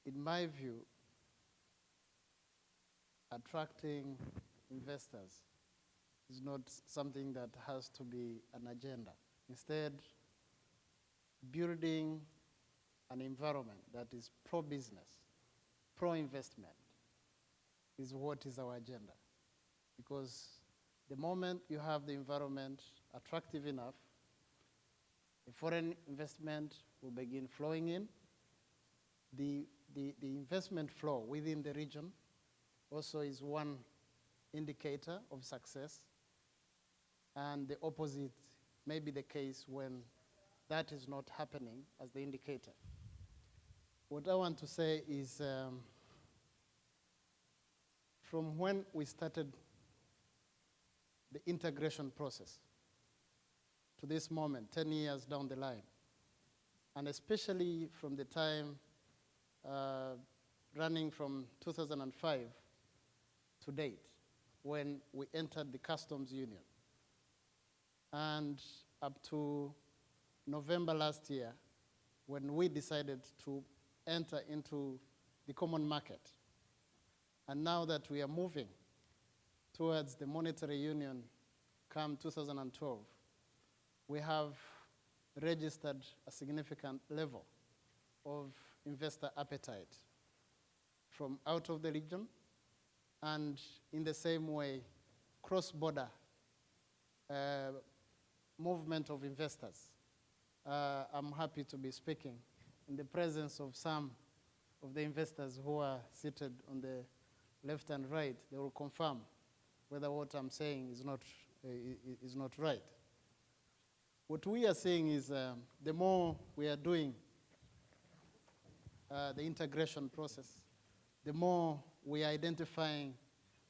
in my view, attracting investors is not something that has to be an agenda. Instead, building an environment that is pro-business, pro-investment is what is our agenda. Because the moment you have the environment attractive enough, the foreign investment will begin flowing in. The investment flow within the region also is one indicator of success, and the opposite may be the case when that is not happening as the indicator. What I want to say is from when we started the integration process to this moment, 10 years down the line, and especially from the time running from 2005 to date, when we entered the customs union, and up to November last year, when we decided to enter into the common market. And now that we are moving towards the monetary union come 2012, we have registered a significant level of investor appetite from out of the region, and in the same way, cross-border movement of investors. I'm happy to be speaking in the presence of some of the investors who are seated on the left and right. They will confirm whether what I'm saying is not right. What we are saying is the more we are doing the integration process, the more we are identifying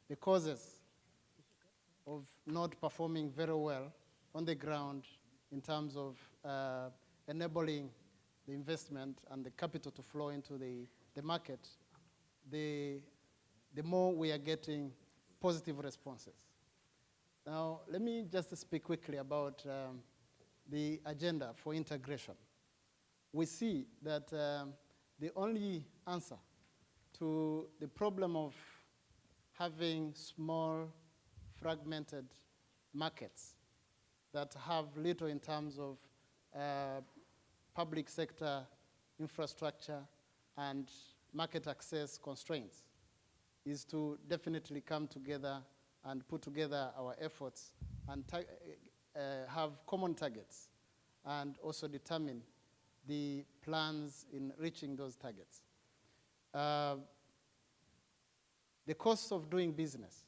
the causes of not performing very well on the ground in terms of enabling the investment and the capital to flow into the market, the more we are getting positive responses. Now, let me just speak quickly about the agenda for integration. We see that the only answer to the problem of having small, fragmented markets that have little in terms of public sector infrastructure and market access constraints is to definitely come together and put together our efforts and have common targets and also determine the plans in reaching those targets. The costs of doing business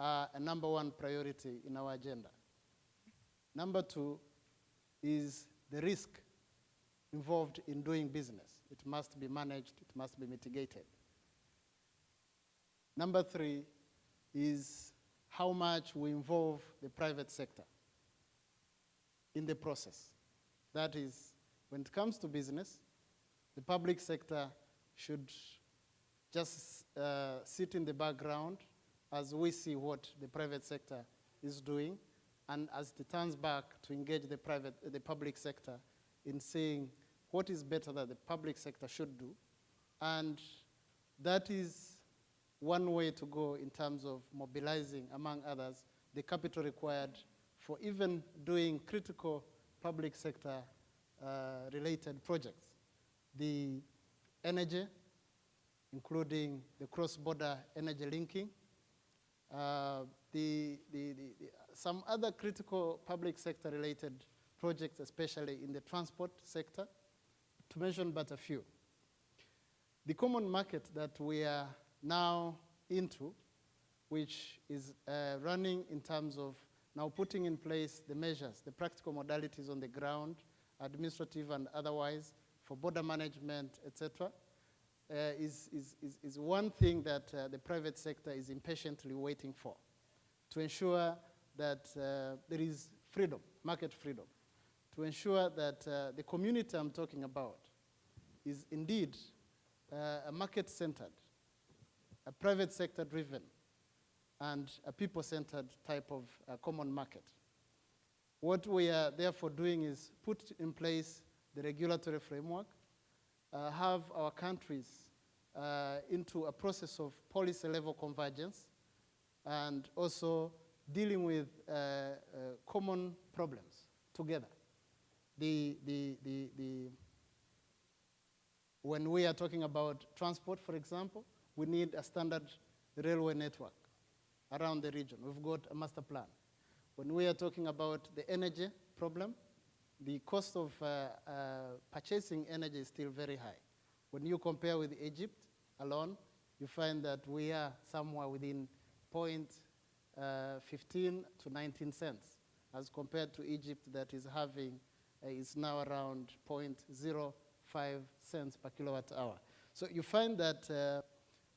are a number one priority in our agenda. Number two is the risk involved in doing business. It must be managed, it must be mitigated. Number three is how much we involve the private sector in the process. That is, when it comes to business, the public sector should just sit in the background as we see what the private sector is doing, and as it turns back to engage the public sector in seeing what is better that the public sector should do. And that is one way to go in terms of mobilizing, among others, the capital required for even doing critical public sector related projects. The energy, including the cross-border energy linking, some other critical public sector related projects, especially in the transport sector, to mention but a few. The common market that we are now into, which is running in terms of now putting in place the measures, the practical modalities on the ground, administrative and otherwise, for border management, etc., is one thing that the private sector is impatiently waiting for, to ensure that there is freedom, market freedom, to ensure that the community I'm talking about is indeed a market-centered, a private sector-driven, and a people-centered type of common market. What we are therefore doing is put in place the regulatory framework, have our countries into a process of policy-level convergence and also dealing with common problems together. When we are talking about transport, for example, we need a standard railway network around the region. We've got a master plan. When we are talking about the energy problem, the cost of purchasing energy is still very high. When you compare with Egypt alone, you find that we are somewhere within 0.15 to 19 cents, as compared to Egypt that is having, is now around 0.05 cents per kilowatt hour. So you find that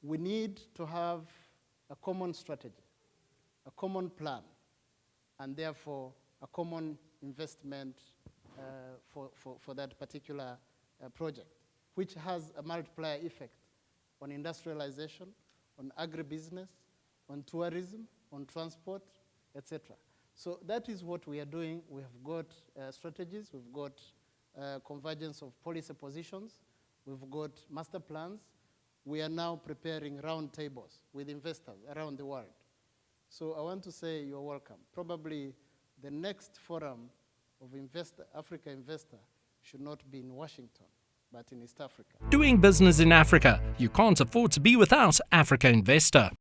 we need to have a common strategy, a common plan, and therefore a common investment for that particular project, which has a multiplier effect on industrialization, on agribusiness, on tourism, on transport, etc. So that is what we are doing. We have got strategies, we've got convergence of policy positions, we've got master plans. We are now preparing roundtables with investors around the world. So I want to say you're welcome. Probably the next forum of Africa Investor should not be in Washington, but in East Africa. Doing business in Africa, you can't afford to be without Africa Investor.